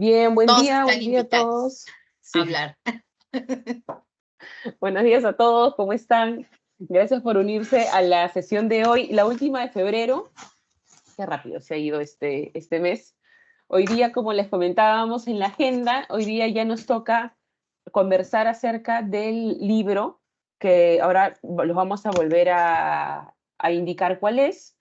Bien, Todos buen están día a invitados todos. a Sí, hablar. buenos días a todos, ¿cómo están? Gracias por unirse a la sesión de hoy, la última de febrero. Qué rápido se ha ido este mes. Hoy día, como les comentábamos en la agenda, hoy día ya nos toca conversar acerca del libro, que ahora los vamos a volver a indicar cuál es,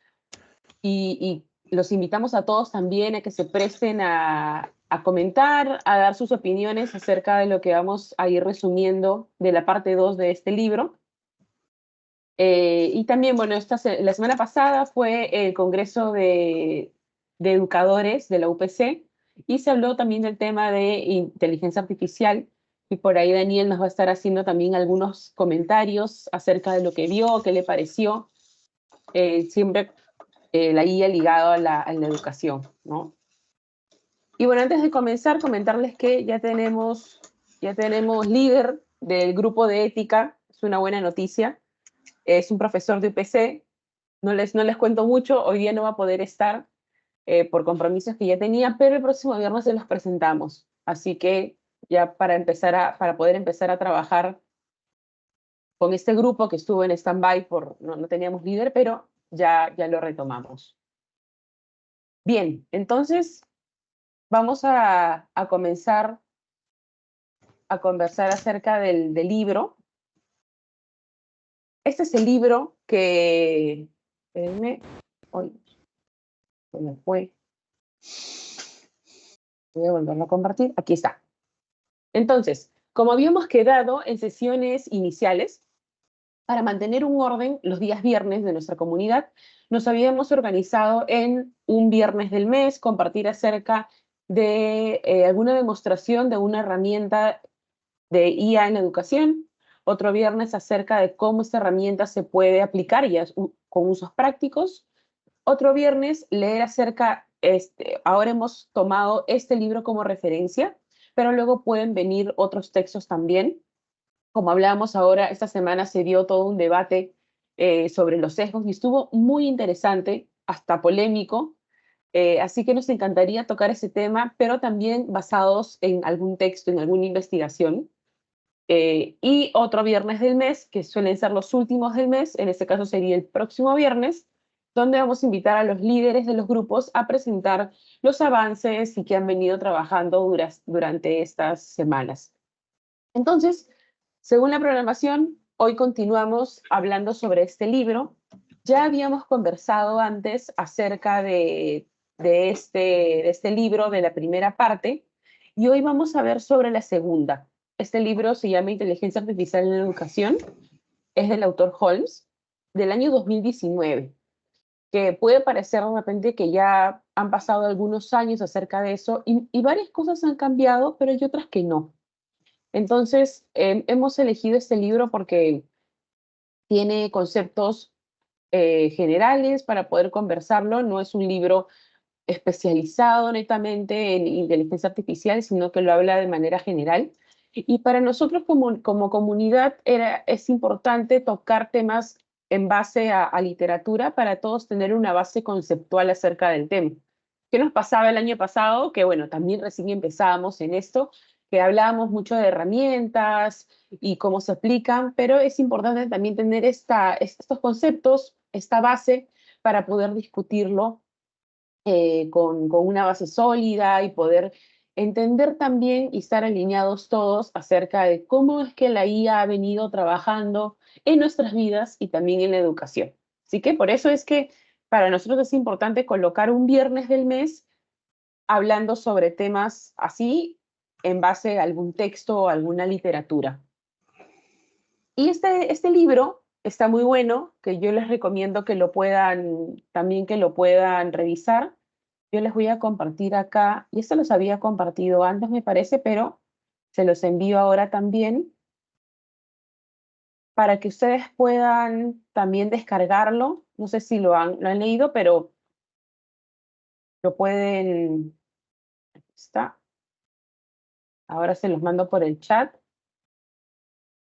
y los invitamos a todos también a que se presten a comentar, a dar sus opiniones acerca de lo que vamos a ir resumiendo de la parte 2 de este libro. Y también, bueno, la semana pasada fue el Congreso de Educadores de la UPC y se habló también del tema de inteligencia artificial, y por ahí Daniel nos va a estar haciendo también algunos comentarios acerca de lo que vio, qué le pareció. Siempre la guía ligado a la educación, ¿no? Y bueno, antes de comenzar, comentarles que ya tenemos líder del grupo de ética, es una buena noticia, es un profesor de UPC, no les cuento mucho, hoy día no va a poder estar por compromisos que ya tenía, pero el próximo viernes se los presentamos, así que ya para poder empezar a trabajar con este grupo que estuvo en stand-by, no teníamos líder, pero ya lo retomamos. Bien, entonces vamos a comenzar a conversar acerca del libro. Este es el libro que... Espérenme, hoy se me fue. Voy a volverlo a compartir. Aquí está. Entonces, como habíamos quedado en sesiones iniciales, para mantener un orden los días viernes de nuestra comunidad, nos habíamos organizado en un viernes del mes, compartir acerca de alguna demostración de una herramienta de IA en la educación, otro viernes acerca de cómo esta herramienta se puede aplicar ya con usos prácticos, otro viernes leer acerca, ahora hemos tomado este libro como referencia, pero luego pueden venir otros textos también. Como hablábamos ahora, esta semana se dio todo un debate sobre los sesgos y estuvo muy interesante, hasta polémico, así que nos encantaría tocar ese tema, pero también basados en algún texto, en alguna investigación. Y otro viernes del mes, que suelen ser los últimos del mes, en este caso sería el próximo viernes, donde vamos a invitar a los líderes de los grupos a presentar los avances y que han venido trabajando durante estas semanas. Entonces, según la programación, hoy continuamos hablando sobre este libro. Ya habíamos conversado antes acerca de este libro, de la primera parte, y hoy vamos a ver sobre la segunda. Este libro se llama Inteligencia Artificial en la Educación, es del autor Holmes, del año 2019, que puede parecer de repente que ya han pasado algunos años acerca de eso, y varias cosas han cambiado, pero hay otras que no. Entonces, hemos elegido este libro porque tiene conceptos generales para poder conversarlo. No es un libro especializado netamente en inteligencia artificial, sino que lo habla de manera general. Y para nosotros como comunidad es importante tocar temas en base a literatura para todos tener una base conceptual acerca del tema. ¿Qué nos pasaba el año pasado? Que bueno, también recién empezábamos en esto, que hablábamos mucho de herramientas y cómo se aplican, pero es importante también tener estos conceptos, esta base, para poder discutirlo con una base sólida y poder entender también y estar alineados todos acerca de cómo es que la IA ha venido trabajando en nuestras vidas y también en la educación. Así que por eso es que para nosotros es importante colocar un viernes del mes hablando sobre temas así en base a algún texto o alguna literatura. Y este libro está muy bueno, que yo les recomiendo que lo puedan revisar. Yo les voy a compartir acá, y esto los había compartido antes, me parece, pero se los envío ahora también para que ustedes puedan también descargarlo. No sé si lo han leído, pero lo pueden, aquí está, ahora se los mando por el chat,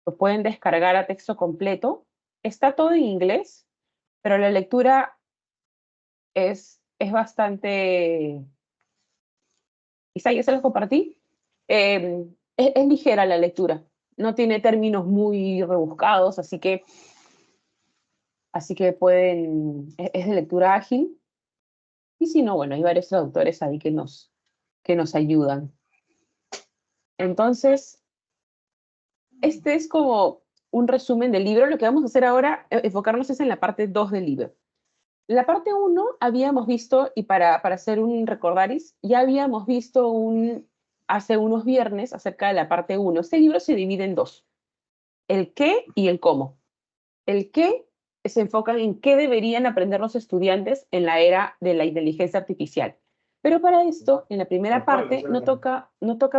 lo pueden descargar a texto completo. Está todo en inglés, pero la lectura es bastante quizá ya se los compartí. Es ligera la lectura, no tiene términos muy rebuscados, así que es de lectura ágil. Y si no, bueno, hay varios traductores ahí que nos ayudan. Entonces, este es como un resumen del libro. Lo que vamos a hacer ahora, enfocarnos es en la parte 2 del libro. La parte 1 habíamos visto, y para hacer un recordaris, ya habíamos visto hace unos viernes acerca de la parte 1. Este libro se divide en dos, el qué y el cómo. El qué se enfoca en qué deberían aprender los estudiantes en la era de la inteligencia artificial. Pero para esto, en la primera parte, no toca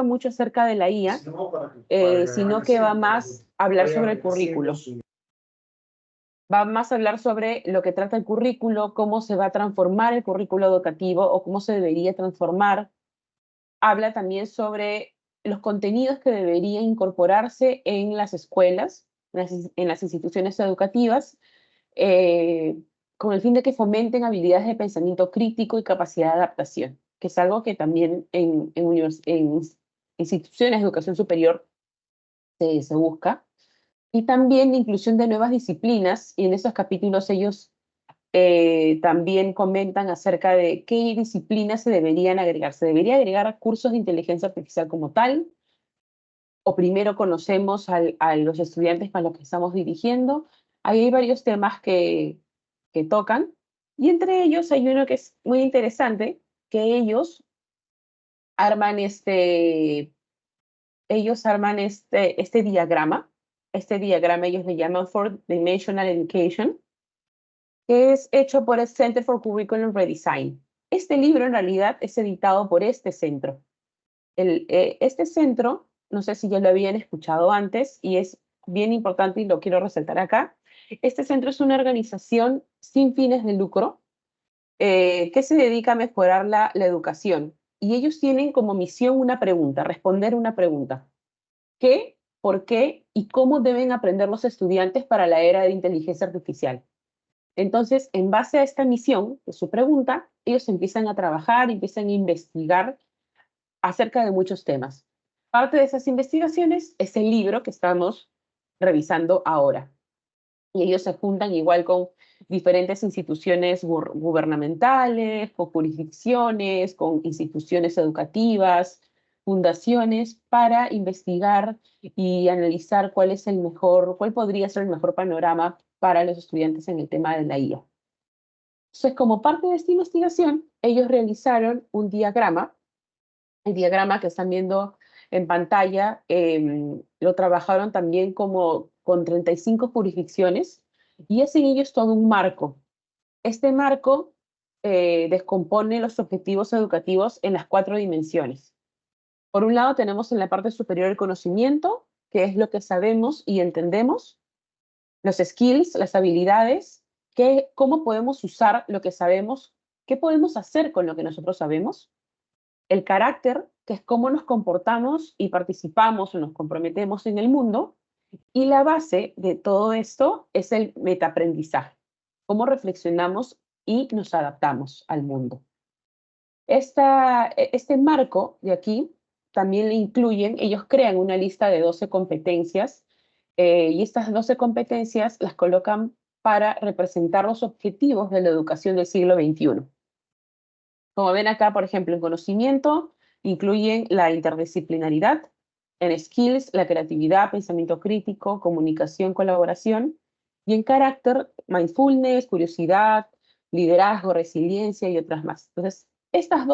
mucho acerca de la IA, sino que va más a hablar sobre el currículo. Va más a hablar sobre lo que trata el currículo, cómo se va a transformar el currículo educativo o cómo se debería transformar. Habla también sobre los contenidos que deberían incorporarse en las escuelas, en las instituciones educativas, eh, con el fin de que fomenten habilidades de pensamiento crítico y capacidad de adaptación, que es algo que también en instituciones de educación superior se busca. Y también la inclusión de nuevas disciplinas, y en esos capítulos ellos también comentan acerca de qué disciplinas se deberían agregar. ¿Se debería agregar cursos de inteligencia artificial como tal? ¿O primero conocemos a los estudiantes para los que estamos dirigiendo? Ahí hay varios temas que tocan, y entre ellos hay uno que es muy interesante, que arman este diagrama. Este diagrama ellos le llaman Four Dimensional Education, que es hecho por el Center for Curriculum Redesign. Este libro en realidad es editado por este centro. Este centro, no sé si ya lo habían escuchado antes, y es bien importante y lo quiero resaltar acá. Este centro es una organización sin fines de lucro que se dedica a mejorar la educación. Y ellos tienen como misión una pregunta, responder una pregunta. ¿Qué, por qué y cómo deben aprender los estudiantes para la era de inteligencia artificial? Entonces, en base a esta misión, de su pregunta, ellos empiezan a trabajar, empiezan a investigar acerca de muchos temas. Parte de esas investigaciones es el libro que estamos revisando ahora. Y ellos se juntan igual con diferentes instituciones gubernamentales, con jurisdicciones, con instituciones educativas, fundaciones, para investigar y analizar cuál podría ser el mejor panorama para los estudiantes en el tema de la IA. Entonces, como parte de esta investigación, ellos realizaron un diagrama. El diagrama que están viendo en pantalla lo trabajaron también como con 35 jurisdicciones, y hacen ellos todo un marco. Este marco descompone los objetivos educativos en las 4 dimensiones. Por un lado tenemos en la parte superior el conocimiento, que es lo que sabemos y entendemos, los skills, las habilidades, cómo podemos usar lo que sabemos, qué podemos hacer con lo que nosotros sabemos. El carácter, que es cómo nos comportamos y participamos o nos comprometemos en el mundo. Y la base de todo esto es el metaaprendizaje, cómo reflexionamos y nos adaptamos al mundo. Este marco de aquí también le incluyen, ellos crean una lista de 12 competencias, y estas 12 competencias las colocan para representar los objetivos de la educación del siglo XXI. Como ven acá, por ejemplo, en conocimiento incluyen la interdisciplinaridad, en skills, la creatividad, pensamiento crítico, comunicación, colaboración, y en carácter, mindfulness, curiosidad, liderazgo, resiliencia y otras más. Entonces, estas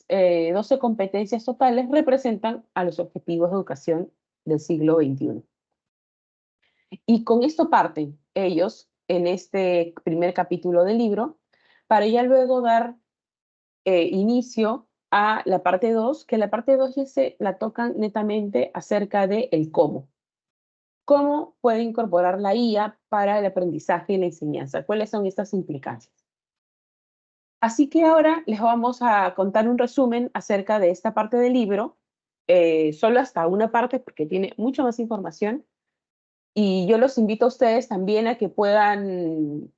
12 competencias totales representan a los objetivos de educación del siglo XXI. Y con esto parten ellos en este primer capítulo del libro, para ya luego dar inicio a la parte 2, que la parte 2 ya la tocan netamente acerca de el cómo. ¿Cómo puede incorporar la IA para el aprendizaje y la enseñanza? ¿Cuáles son estas implicancias? Así que ahora les vamos a contar un resumen acerca de esta parte del libro, solo hasta una parte porque tiene mucha más información, y yo los invito a ustedes también a que puedan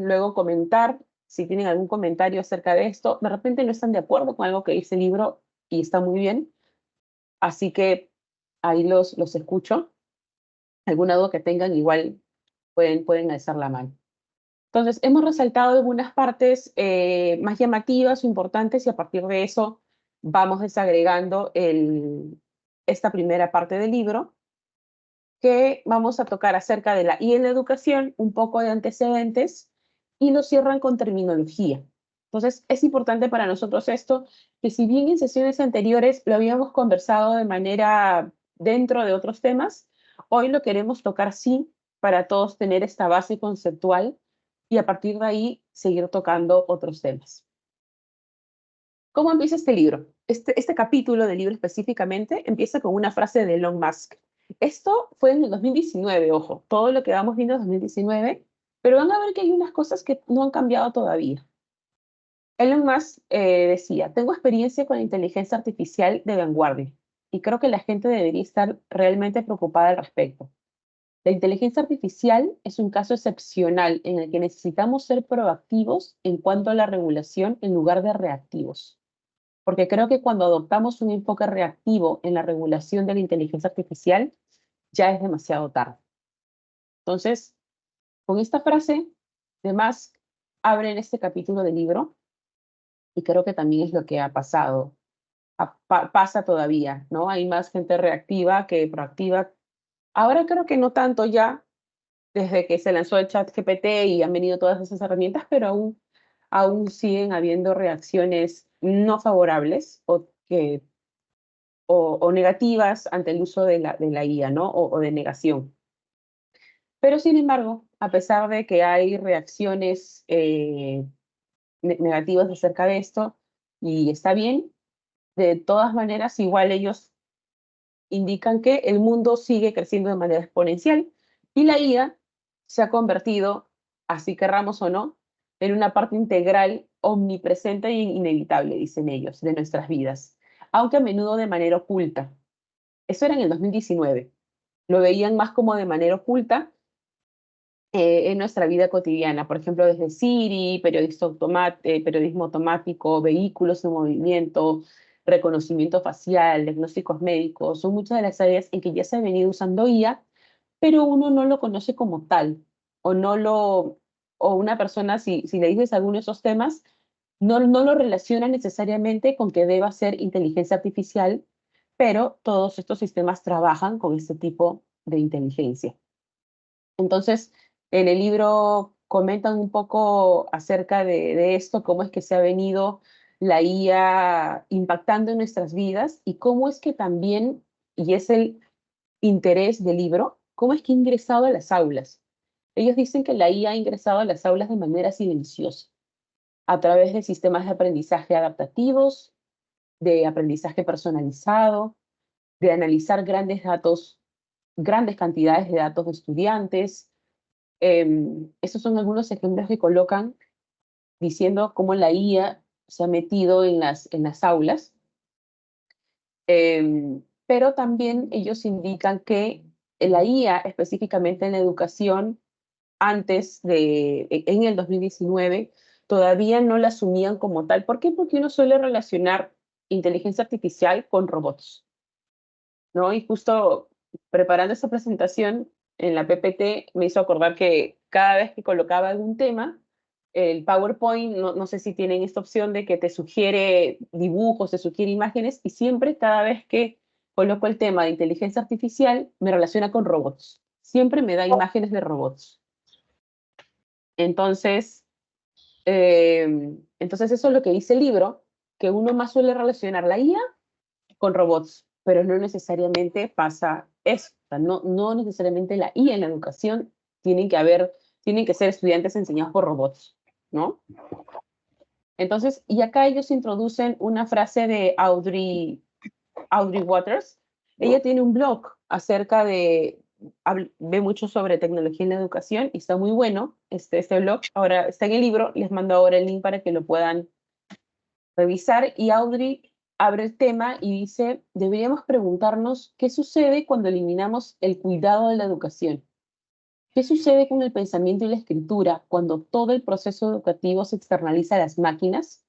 luego comentar si tienen algún comentario acerca de esto. De repente no están de acuerdo con algo que dice el libro y está muy bien. Así que ahí los escucho. Alguna duda que tengan, igual pueden alzar la mano. Entonces, hemos resaltado algunas partes más llamativas o importantes y a partir de eso vamos desagregando esta primera parte del libro que vamos a tocar acerca de la I en la educación, un poco de antecedentes y lo cierran con terminología. Entonces, es importante para nosotros esto, que si bien en sesiones anteriores lo habíamos conversado de manera dentro de otros temas, hoy lo queremos tocar sí para todos tener esta base conceptual y a partir de ahí seguir tocando otros temas. ¿Cómo empieza este libro? Este capítulo del libro específicamente empieza con una frase de Elon Musk. Esto fue en el 2019, ojo, todo lo que vamos viendo en 2019, pero van a ver que hay unas cosas que no han cambiado todavía. Elon Musk decía, tengo experiencia con la inteligencia artificial de vanguardia y creo que la gente debería estar realmente preocupada al respecto. La inteligencia artificial es un caso excepcional en el que necesitamos ser proactivos en cuanto a la regulación en lugar de reactivos. Porque creo que cuando adoptamos un enfoque reactivo en la regulación de la inteligencia artificial, ya es demasiado tarde. Entonces, con esta frase de Musk, abren este capítulo del libro y creo que también es lo que ha pasado, pasa todavía, ¿no? Hay más gente reactiva que proactiva. Ahora creo que no tanto ya, desde que se lanzó el chat GPT y han venido todas esas herramientas, pero aún siguen habiendo reacciones no favorables o negativas ante el uso de la IA, ¿no? O de negación. Pero sin embargo, a pesar de que hay reacciones negativas acerca de esto, y está bien, de todas maneras, igual ellos indican que el mundo sigue creciendo de manera exponencial y la IA se ha convertido, así querramos o no, en una parte integral, omnipresente e inevitable, dicen ellos, de nuestras vidas, aunque a menudo de manera oculta. Eso era en el 2019. Lo veían más como de manera oculta en nuestra vida cotidiana, por ejemplo, desde Siri, periodismo automático, vehículos en movimiento, reconocimiento facial, diagnósticos médicos, son muchas de las áreas en que ya se ha venido usando IA, pero uno no lo conoce como tal, o no lo, o una persona, si le dices alguno de esos temas, no lo relaciona necesariamente con que deba ser inteligencia artificial, pero todos estos sistemas trabajan con este tipo de inteligencia. Entonces, en el libro comentan un poco acerca de esto, cómo es que se ha venido la IA impactando en nuestras vidas y cómo es que también, y es el interés del libro, cómo es que ha ingresado a las aulas. Ellos dicen que la IA ha ingresado a las aulas de manera silenciosa, a través de sistemas de aprendizaje adaptativos, de aprendizaje personalizado, de analizar grandes cantidades de datos de estudiantes. Esos son algunos ejemplos que colocan diciendo cómo la IA se ha metido en las aulas, pero también ellos indican que la IA, específicamente en la educación, en el 2019, todavía no la asumían como tal. ¿Por qué? Porque uno suele relacionar inteligencia artificial con robots, ¿no? Y justo preparando esta presentación en la PPT me hizo acordar que cada vez que colocaba algún tema, el PowerPoint, no sé si tienen esta opción de que te sugiere dibujos, te sugiere imágenes, y siempre cada vez que coloco el tema de inteligencia artificial, me relaciona con robots. Siempre me da imágenes de robots. Entonces, entonces eso es lo que dice el libro, que uno más suele relacionar la IA con robots, pero no necesariamente pasa eso. O sea, no necesariamente la IA en la educación tienen que ser estudiantes enseñados por robots, ¿no? Entonces, y acá ellos introducen una frase de Audrey Waters. Ella tiene un blog acerca ve mucho sobre tecnología en la educación y está muy bueno este blog. Ahora está en el libro, les mando ahora el link para que lo puedan revisar. Y Audrey abre el tema y dice, deberíamos preguntarnos qué sucede cuando eliminamos el cuidado de la educación. ¿Qué sucede con el pensamiento y la escritura cuando todo el proceso educativo se externaliza a las máquinas,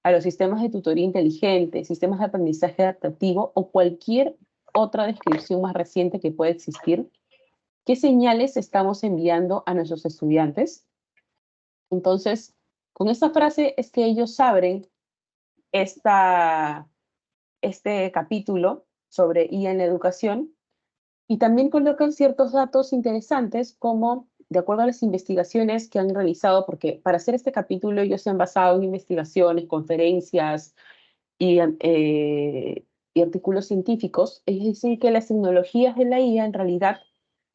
a los sistemas de tutoría inteligente, sistemas de aprendizaje adaptativo o cualquier otra descripción más reciente que pueda existir? ¿Qué señales estamos enviando a nuestros estudiantes? Entonces, con esta frase es que ellos abren este capítulo sobre IA en la educación y también colocan ciertos datos interesantes como, de acuerdo a las investigaciones que han realizado, porque para hacer este capítulo ellos se han basado en investigaciones, conferencias y artículos científicos, ellos dicen que las tecnologías de la IA en realidad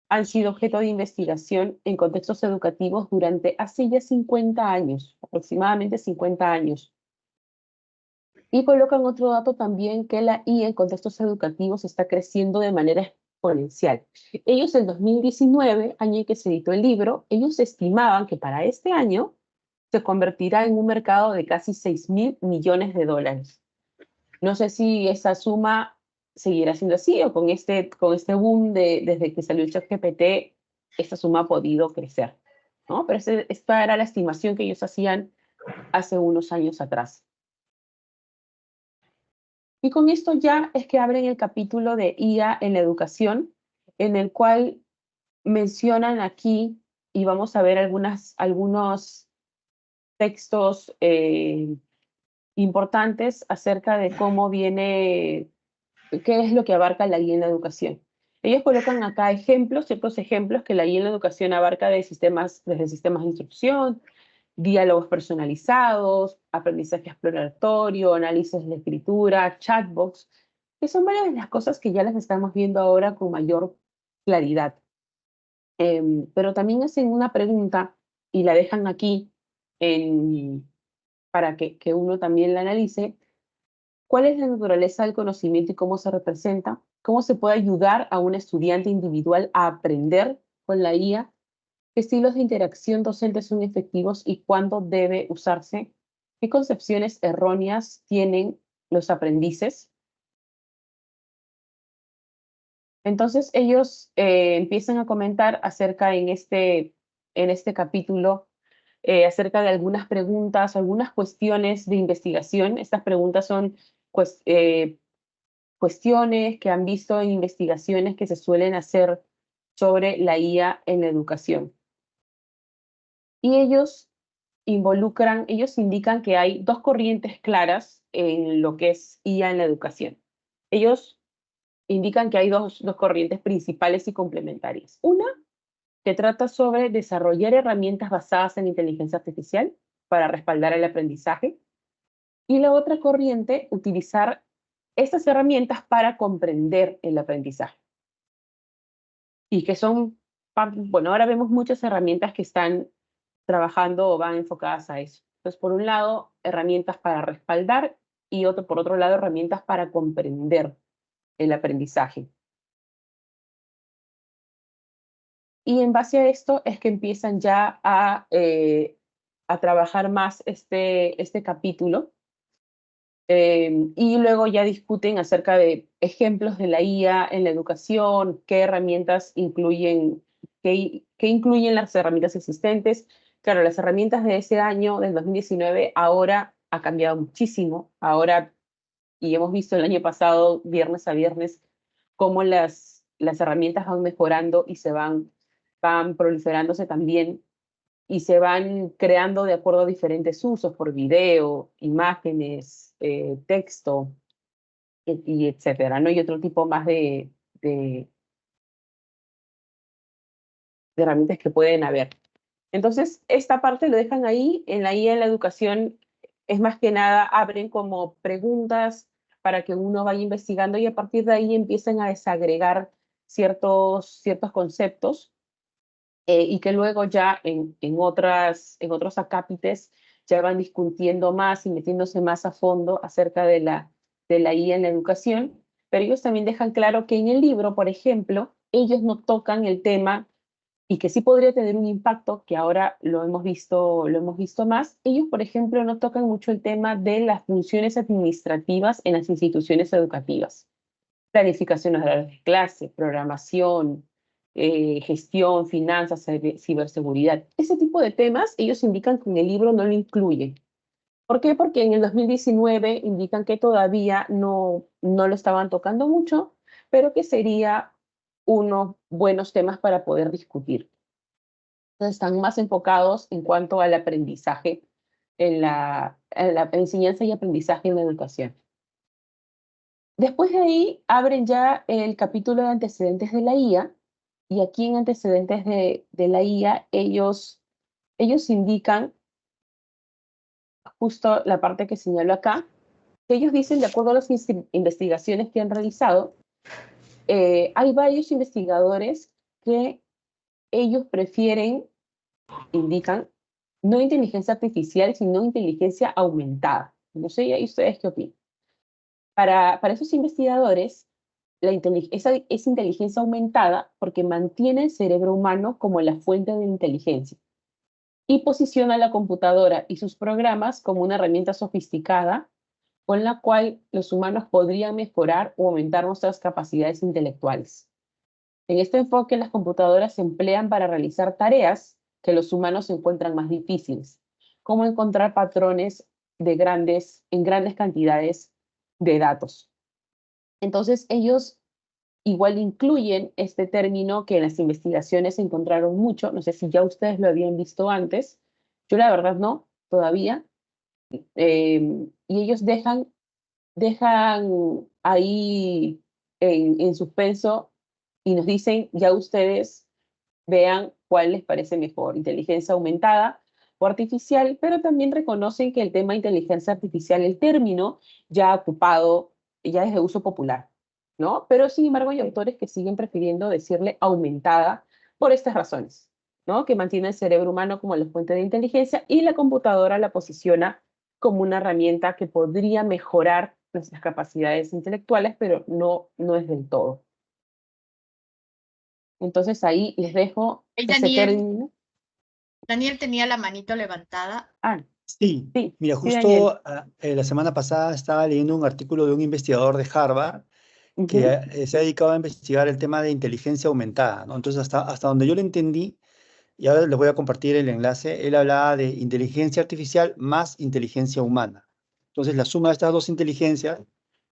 han sido objeto de investigación en contextos educativos durante hace ya 50 años, aproximadamente 50 años. Y colocan otro dato también, que la IA en contextos educativos está creciendo de manera exponencial. Ellos en 2019, año en que se editó el libro, ellos estimaban que para este año se convertirá en un mercado de casi 6.000 millones de dólares. No sé si esa suma seguirá siendo así o con este boom desde que salió el ChatGPT, esta suma ha podido crecer, ¿no? Pero esta era la estimación que ellos hacían hace unos años atrás. Y con esto ya es que abren el capítulo de IA en la educación, en el cual mencionan aquí, y vamos a ver algunos textos importantes acerca de cómo viene, qué es lo que abarca la IA en la educación. Ellos colocan acá ejemplos, ciertos ejemplos que la IA en la educación abarca desde sistemas de instrucción, diálogos personalizados, aprendizaje exploratorio, análisis de escritura, chatbots, que son varias de las cosas que ya las estamos viendo ahora con mayor claridad. Pero también hacen una pregunta y la dejan aquí para que uno también la analice. ¿Cuál es la naturaleza del conocimiento y cómo se representa? ¿Cómo se puede ayudar a un estudiante individual a aprender con la IA? ¿Qué estilos de interacción docente son efectivos y cuándo debe usarse? ¿Qué concepciones erróneas tienen los aprendices? Entonces ellos empiezan a comentar acerca en este capítulo, acerca de algunas preguntas, algunas cuestiones de investigación. Estas preguntas son pues, cuestiones que han visto en investigaciones que se suelen hacer sobre la IA en la educación. Y ellos indican que hay dos corrientes claras en lo que es IA en la educación. Ellos indican que hay dos corrientes principales y complementarias. Una que trata sobre desarrollar herramientas basadas en inteligencia artificial para respaldar el aprendizaje. Y la otra corriente, utilizar estas herramientas para comprender el aprendizaje. Y que son, bueno, ahora vemos muchas herramientas que están trabajando o van enfocadas a eso. Entonces, por un lado, herramientas para respaldar y por otro lado, herramientas para comprender el aprendizaje. Y en base a esto es que empiezan ya a trabajar más este capítulo y luego ya discuten acerca de ejemplos de la IA en la educación, qué herramientas incluyen, qué incluyen las herramientas existentes. Claro, las herramientas de ese año, del 2019, ahora ha cambiado muchísimo. Ahora, y hemos visto el año pasado, viernes a viernes, cómo las herramientas van mejorando y van proliferándose también y se van creando de acuerdo a diferentes usos, por video, imágenes, texto, y etcétera, ¿no? Y otro tipo más de, de herramientas que pueden haber. Entonces, esta parte lo dejan ahí, en la IA en la educación es más que nada, abren como preguntas para que uno vaya investigando y a partir de ahí empiezan a desagregar ciertos conceptos y que luego ya en otros acápites ya van discutiendo más y metiéndose más a fondo acerca de la IA en la educación, pero ellos también dejan claro que en el libro, por ejemplo, ellos no tocan el tema y que sí podría tener un impacto, que ahora lo hemos visto más. Ellos, por ejemplo, no tocan mucho el tema de las funciones administrativas en las instituciones educativas. Planificación de horarios de clase, programación, gestión, finanzas, ciberseguridad. Ese tipo de temas ellos indican que en el libro no lo incluyen. ¿Por qué? Porque en el 2019 indican que todavía no lo estaban tocando mucho, pero que sería unos buenos temas para poder discutir. Entonces están más enfocados en cuanto al aprendizaje, en la enseñanza y aprendizaje en la educación. Después de ahí abren ya el capítulo de antecedentes de la IA, y aquí en antecedentes de la IA ellos indican justo la parte que señalo acá, que ellos dicen, de acuerdo a las investigaciones que han realizado, hay varios investigadores que ellos prefieren, indican, no inteligencia artificial, sino inteligencia aumentada. No sé, ¿y ustedes qué opinan? Para esos investigadores, esa inteligencia aumentada porque mantiene el cerebro humano como la fuente de inteligencia y posiciona a la computadora y sus programas como una herramienta sofisticada con la cual los humanos podrían mejorar o aumentar nuestras capacidades intelectuales. En este enfoque, las computadoras se emplean para realizar tareas que los humanos encuentran más difíciles, como encontrar patrones en grandes cantidades de datos. Entonces, ellos igual incluyen este término que en las investigaciones se encontraron mucho. No sé si ya ustedes lo habían visto antes. Yo la verdad no, todavía. Y ellos dejan ahí en suspenso y nos dicen, ya ustedes vean cuál les parece mejor, inteligencia aumentada o artificial, pero también reconocen que el tema inteligencia artificial, el término ya ha ocupado, ya es de uso popular, ¿no? Pero sin embargo hay autores que siguen prefiriendo decirle aumentada por estas razones, ¿no? Que mantiene el cerebro humano como la fuente de inteligencia y la computadora la posiciona como una herramienta que podría mejorar nuestras capacidades intelectuales, pero no es del todo. Entonces ahí les dejo Hey, ese término. Daniel tenía la manito levantada. Ah, Sí, sí, mira, sí, Daniel. justo la semana pasada estaba leyendo un artículo de un investigador de Harvard que Ujú. se ha dedicado a investigar el tema de inteligencia aumentada, ¿no? Entonces, hasta donde yo lo entendí, y ahora les voy a compartir el enlace, él hablaba de inteligencia artificial más inteligencia humana. Entonces, la suma de estas dos inteligencias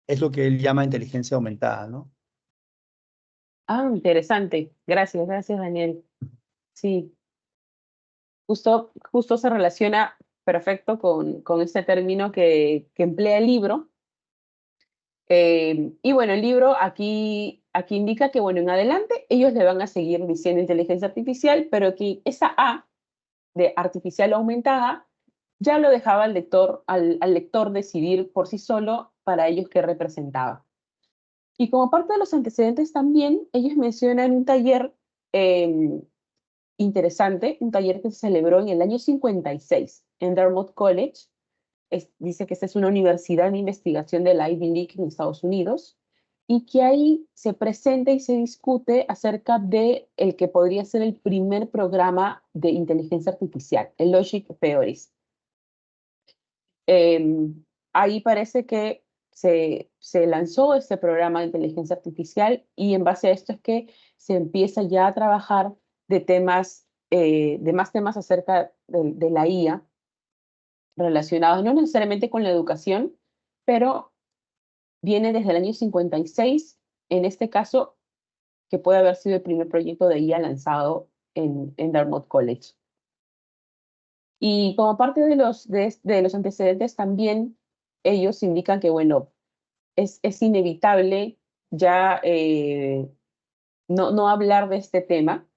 es lo que él llama inteligencia aumentada, ¿no? Ah, interesante. Gracias, gracias, Daniel. Sí, justo se relaciona perfecto con este término que emplea el libro. Y bueno, el libro aquí indica que, bueno, en adelante ellos le van a seguir diciendo inteligencia artificial, pero que esa A de artificial aumentada ya lo dejaba al lector decidir por sí solo para ellos qué representaba. Y como parte de los antecedentes también, ellos mencionan un taller eh, interesante, un taller que se celebró en el año 56 en Dartmouth College. Dice que esta es una universidad de investigación de la Ivy League en Estados Unidos, y que ahí se presenta y se discute acerca de el que podría ser el primer programa de inteligencia artificial, el Logic Theories. Eh, Ahí parece que se lanzó este programa de inteligencia artificial, y en base a esto es que se empieza ya a trabajar de más temas acerca de la IA relacionados no necesariamente con la educación, pero viene desde el año 56, en este caso, que puede haber sido el primer proyecto de IA lanzado en Dartmouth College. Y como parte de los antecedentes también, ellos indican que, bueno, es inevitable ya no hablar de este tema,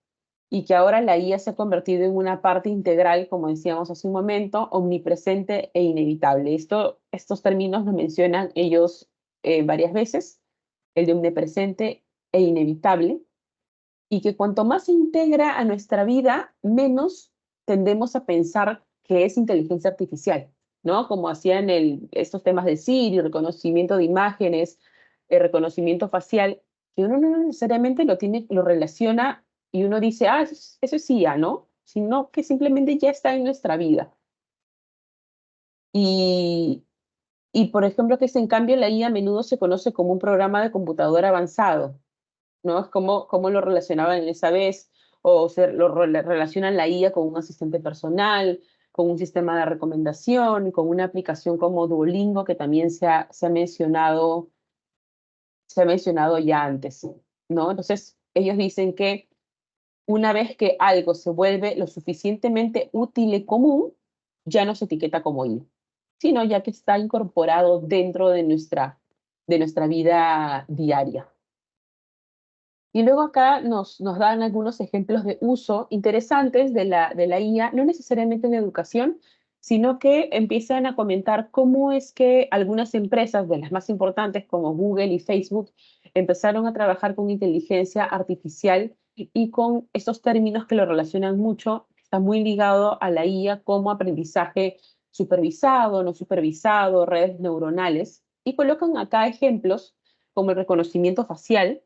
y que ahora la IA se ha convertido en una parte integral, como decíamos hace un momento, omnipresente e inevitable. Estos términos los mencionan ellos varias veces, el de omnipresente e inevitable, y que cuanto más se integra a nuestra vida, menos tendemos a pensar que es inteligencia artificial, ¿no? Como hacían estos temas de Siri, reconocimiento de imágenes, reconocimiento facial, que uno no necesariamente lo relaciona y uno dice, ah, eso es IA, ¿no? Sino que simplemente ya está en nuestra vida. Y, y por ejemplo, que en cambio la IA a menudo se conoce como un programa de computadora avanzado, ¿no? Es como lo relacionaban esa vez, o relacionan la IA con un asistente personal, con un sistema de recomendación, con una aplicación como Duolingo, que también se ha mencionado ya antes, ¿no? Entonces, ellos dicen que una vez que algo se vuelve lo suficientemente útil y común, ya no se etiqueta como IA, sino ya que está incorporado dentro de nuestra vida diaria. Y luego acá nos dan algunos ejemplos de uso interesantes de la IA, no necesariamente en educación, sino que empiezan a comentar cómo es que algunas empresas, de las más importantes como Google y Facebook, empezaron a trabajar con inteligencia artificial y con estos términos que lo relacionan mucho, está muy ligado a la IA como aprendizaje supervisado, no supervisado, redes neuronales, y colocan acá ejemplos como el reconocimiento facial.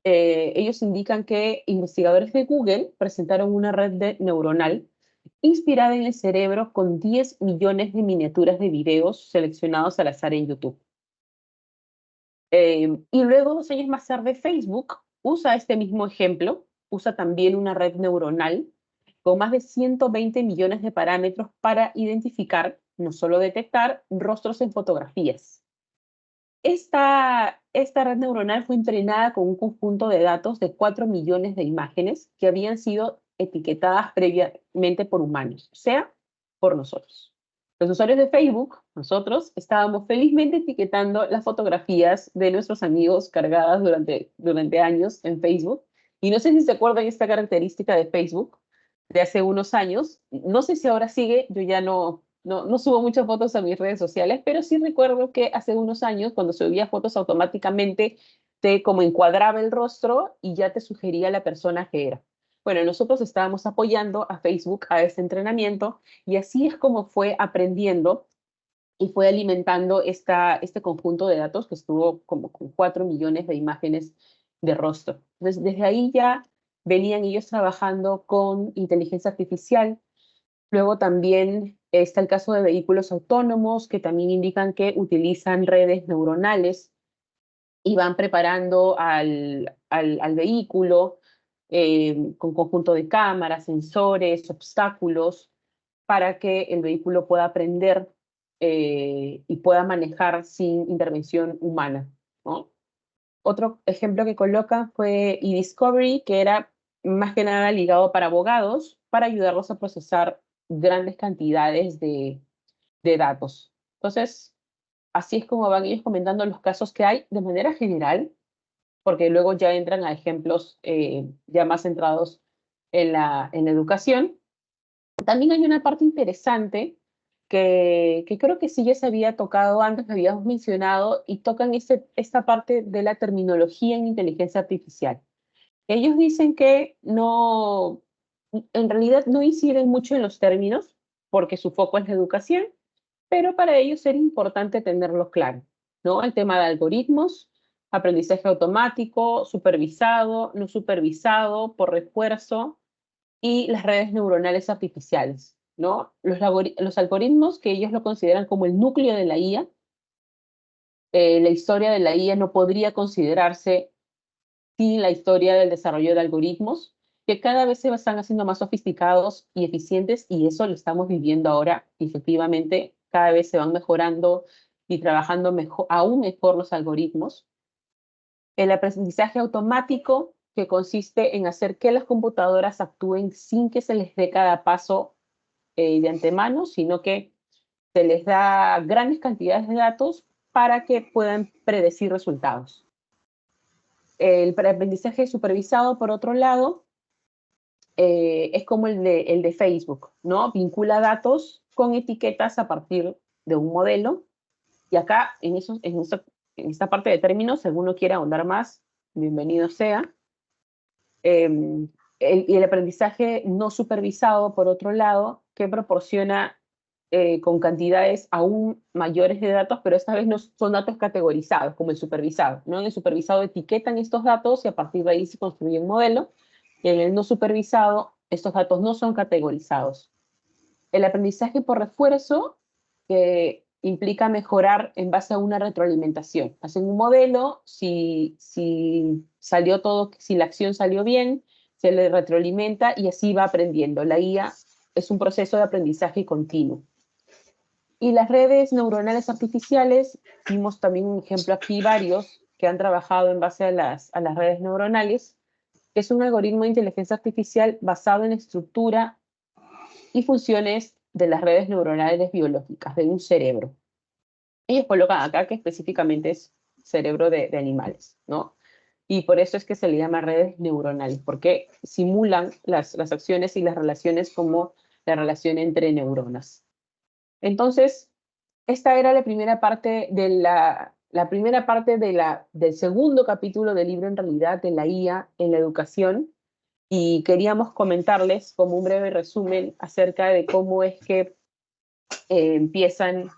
Ellos indican que investigadores de Google presentaron una neuronal inspirada en el cerebro con 10 millones de miniaturas de videos seleccionados al azar en YouTube. Y luego, 2 años más tarde, Facebook usa este mismo ejemplo, usa también una red neuronal con más de 120 millones de parámetros para identificar, no solo detectar, rostros en fotografías. Esta red neuronal fue entrenada con un conjunto de datos de 4 millones de imágenes que habían sido etiquetadas previamente por humanos, o sea, por nosotros. Los usuarios de Facebook, nosotros, estábamos felizmente etiquetando las fotografías de nuestros amigos cargadas durante años en Facebook. Y no sé si se acuerdan esta característica de Facebook de hace unos años. No sé si ahora sigue, yo ya no subo muchas fotos a mis redes sociales, pero sí recuerdo que hace unos años, cuando subía fotos automáticamente, te como encuadraba el rostro y ya te sugería la persona que era. Bueno, nosotros estábamos apoyando a Facebook a este entrenamiento y así es como fue aprendiendo y fue alimentando este conjunto de datos que estuvo como con 4 millones de imágenes de rostro. Entonces, desde ahí ya venían ellos trabajando con inteligencia artificial. Luego también está el caso de vehículos autónomos que también indican que utilizan redes neuronales y van preparando al vehículo con conjunto de cámaras, sensores, obstáculos, para que el vehículo pueda aprender y pueda manejar sin intervención humana, ¿no? Otro ejemplo que coloca fue eDiscovery, que era más que nada ligado para abogados, para ayudarlos a procesar grandes cantidades de datos. Entonces, así es como van ellos comentando los casos que hay de manera general, porque luego ya entran a ejemplos ya más centrados en la educación. También hay una parte interesante que creo que sí ya se había tocado antes, lo habíamos mencionado, y tocan esta parte de la terminología en inteligencia artificial. Ellos dicen que no, en realidad no inciden mucho en los términos, porque su foco es la educación, pero para ellos era importante tenerlo claro, ¿no? El tema de algoritmos, aprendizaje automático, supervisado, no supervisado, por refuerzo, y las redes neuronales artificiales, ¿no? Los algoritmos que ellos lo consideran como el núcleo de la IA, la historia de la IA no podría considerarse sin la historia del desarrollo de algoritmos, que cada vez se están haciendo más sofisticados y eficientes, y eso lo estamos viviendo ahora. Efectivamente, cada vez se van mejorando y trabajando mejor, aún mejor los algoritmos. El aprendizaje automático, que consiste en hacer que las computadoras actúen sin que se les dé cada paso de antemano, sino que se les da grandes cantidades de datos para que puedan predecir resultados. El aprendizaje supervisado, por otro lado, es como el de Facebook, ¿no? Vincula datos con etiquetas a partir de un modelo. Y acá, en esta parte de términos, si alguno quiere ahondar más, bienvenido sea. Y el aprendizaje no supervisado, por otro lado, que proporciona con cantidades aún mayores de datos, pero esta vez no son datos categorizados, como el supervisado, ¿no? En el supervisado etiquetan estos datos y a partir de ahí se construye un modelo, y en el no supervisado, estos datos no son categorizados. El aprendizaje por refuerzo, que implica mejorar en base a una retroalimentación. Hacen un modelo, si salió todo, si la acción salió bien, se le retroalimenta y así va aprendiendo. La IA es un proceso de aprendizaje continuo. Y las redes neuronales artificiales, vimos también un ejemplo aquí, varios que han trabajado en base a las redes neuronales, que es un algoritmo de inteligencia artificial basado en la estructura y funciones de las redes neuronales biológicas de un cerebro. Ellos colocan acá que específicamente es cerebro de animales, ¿no? Y por eso es que se le llama redes neuronales, porque simulan las acciones y las relaciones como la relación entre neuronas. Entonces, esta era la primera parte del segundo capítulo del libro, en realidad, de la IA en la educación, y queríamos comentarles como un breve resumen acerca de cómo es que empiezan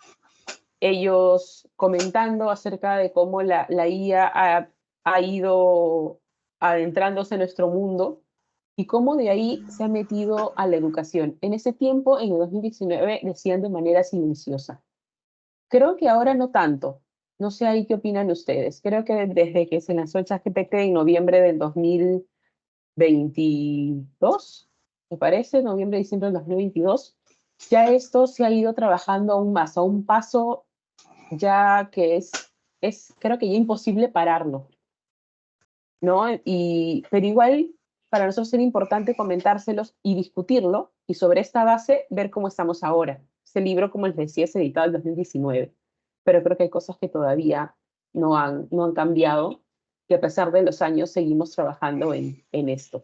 ellos comentando acerca de cómo la IA ha ido adentrándose en nuestro mundo y cómo de ahí se ha metido a la educación. En ese tiempo, en el 2019, decían de manera silenciosa. Creo que ahora no tanto. No sé ahí qué opinan ustedes. Creo que desde que se lanzó el ChatGPT en noviembre del 2022, me parece, noviembre, diciembre del 2022, ya esto se ha ido trabajando aún más, a un paso ya que creo que ya imposible pararlo, ¿no? Pero igual para nosotros era importante comentárselos y discutirlo, y sobre esta base ver cómo estamos ahora. Este libro, como les decía, es editado en 2019, pero creo que hay cosas que todavía no han cambiado, y a pesar de los años seguimos trabajando en esto.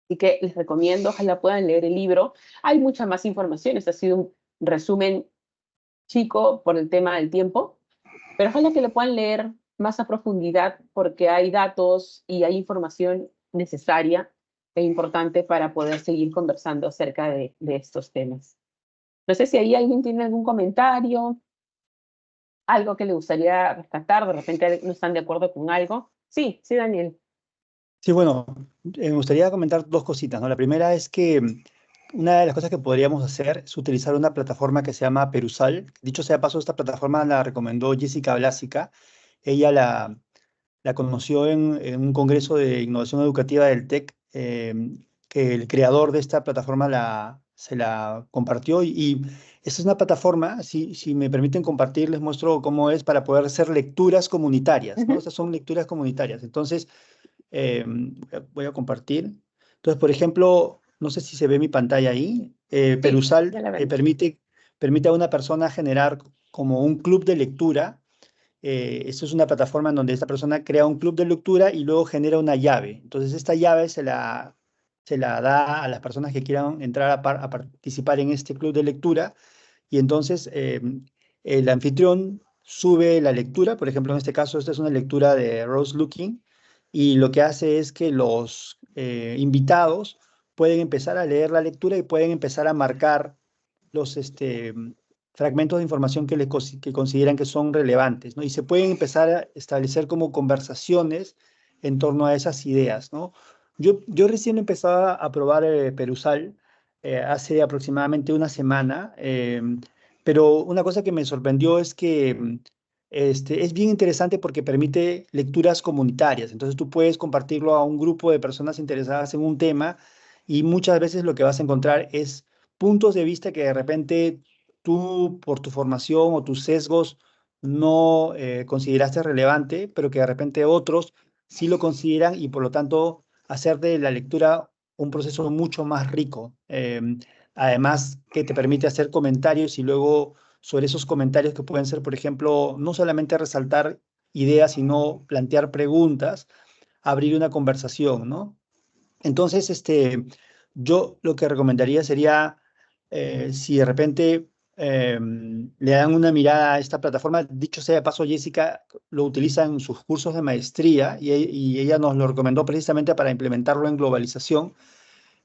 Así que les recomiendo, ojalá puedan leer el libro. Hay mucha más información, este ha sido un resumen chico por el tema del tiempo, pero ojalá que lo puedan leer más a profundidad porque hay datos y hay información necesaria e importante para poder seguir conversando acerca de estos temas. No sé si ahí alguien tiene algún comentario, algo que le gustaría rescatar, de repente no están de acuerdo con algo. Sí, sí, Daniel. Sí, bueno, me gustaría comentar dos cositas, ¿no? La primera es que una de las cosas que podríamos hacer es utilizar una plataforma que se llama Perusal. Dicho sea de paso, esta plataforma la recomendó Jessica Blásica. Ella la conoció en un congreso de innovación educativa del TEC, que el creador de esta plataforma se la compartió. Y esta es una plataforma, si me permiten compartir, les muestro cómo es para poder hacer lecturas comunitarias, ¿no? Ujú. Estas son lecturas comunitarias. Entonces, eh, voy a compartir. Entonces, por ejemplo, no sé si se ve mi pantalla ahí. Sí, ya Perusal la vemos. permite a una persona generar como un club de lectura. Esto es una plataforma en donde esta persona crea un club de lectura y luego genera una llave. Entonces, esta llave se la da a las personas que quieran entrar a participar en este club de lectura. Y entonces el anfitrión sube la lectura. Por ejemplo, en este caso, esta es una lectura de Rose Looking. Y lo que hace es que los invitados pueden empezar a leer la lectura y pueden empezar a marcar los fragmentos de información que consideran que son relevantes, ¿no? Y se pueden empezar a establecer como conversaciones en torno a esas ideas, ¿no? Yo recién empezaba a probar Perusal hace aproximadamente una semana, pero una cosa que me sorprendió es que es bien interesante porque permite lecturas comunitarias. Entonces tú puedes compartirlo a un grupo de personas interesadas en un tema y muchas veces lo que vas a encontrar es puntos de vista que de repente tú, por tu formación o tus sesgos, no consideraste relevante, pero que de repente otros sí lo consideran y por lo tanto hacer de la lectura un proceso mucho más rico. Además, que te permite hacer comentarios y luego sobre esos comentarios que pueden ser, por ejemplo, no solamente resaltar ideas, sino plantear preguntas, abrir una conversación, ¿no? Entonces, yo lo que recomendaría sería, si de repente le dan una mirada a esta plataforma, dicho sea de paso, Jessica lo utiliza en sus cursos de maestría y ella nos lo recomendó precisamente para implementarlo en globalización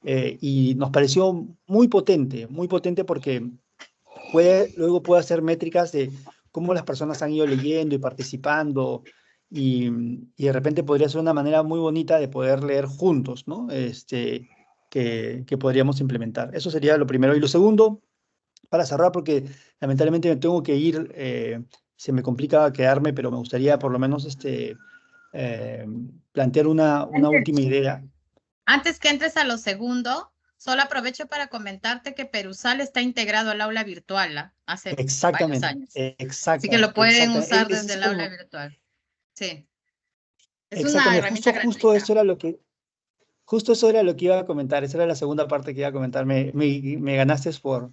y nos pareció muy potente porque luego puede hacer métricas de cómo las personas han ido leyendo y participando y de repente podría ser una manera muy bonita de poder leer juntos, ¿no? Que podríamos implementar. Eso sería lo primero. Y lo segundo, para cerrar, porque lamentablemente me tengo que ir, se me complica quedarme, pero me gustaría por lo menos eh, plantear una última idea. Antes que entres a lo segundo, solo aprovecho para comentarte que Perusal está integrado al aula virtual, hace varios Exactamente, años. Así que lo exactamente, pueden exactamente. usar desde Es el aula como, virtual. Sí, es una exactamente, herramienta justo gratuita. eso era lo que, justo eso era lo que iba a comentar. Esa era la segunda parte que iba a comentar. Me ganaste por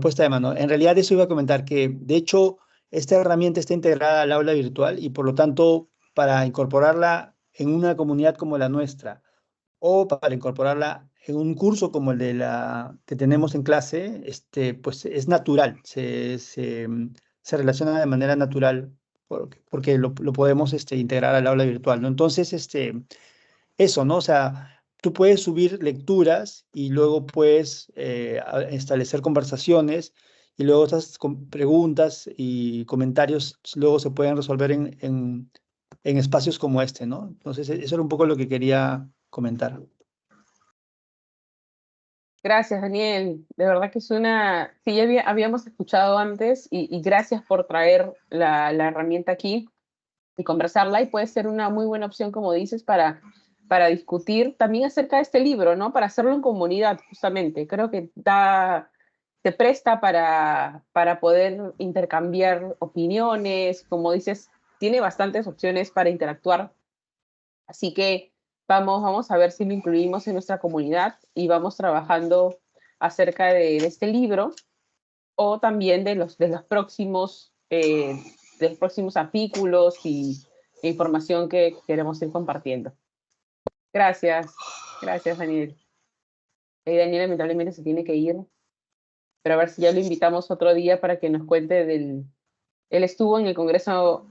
puesta de mano. En realidad eso iba a comentar que, de hecho, esta herramienta está integrada al aula virtual y por lo tanto, para incorporarla en una comunidad como la nuestra o para incorporarla en un curso como el de la que tenemos en clase, pues es natural, se relaciona de manera natural porque lo podemos integrar al aula virtual, ¿no? Entonces, eso, ¿no? O sea, tú puedes subir lecturas y luego puedes establecer conversaciones y luego estas preguntas y comentarios luego se pueden resolver en espacios como este, ¿no? Entonces, eso era un poco lo que quería comentar. Gracias, Daniel. De verdad que es una... Sí, ya habíamos escuchado antes y gracias por traer la herramienta aquí y conversarla y puede ser una muy buena opción, como dices, para discutir también acerca de este libro, ¿no? Para hacerlo en comunidad, justamente. Creo que se presta para poder intercambiar opiniones, como dices, tiene bastantes opciones para interactuar, así que vamos a ver si lo incluimos en nuestra comunidad y vamos trabajando acerca de este libro o también de los próximos artículos e información que queremos ir compartiendo. Gracias, gracias Daniel. Daniel lamentablemente se tiene que ir, pero a ver si ya lo invitamos otro día para que nos cuente Él estuvo en el Congreso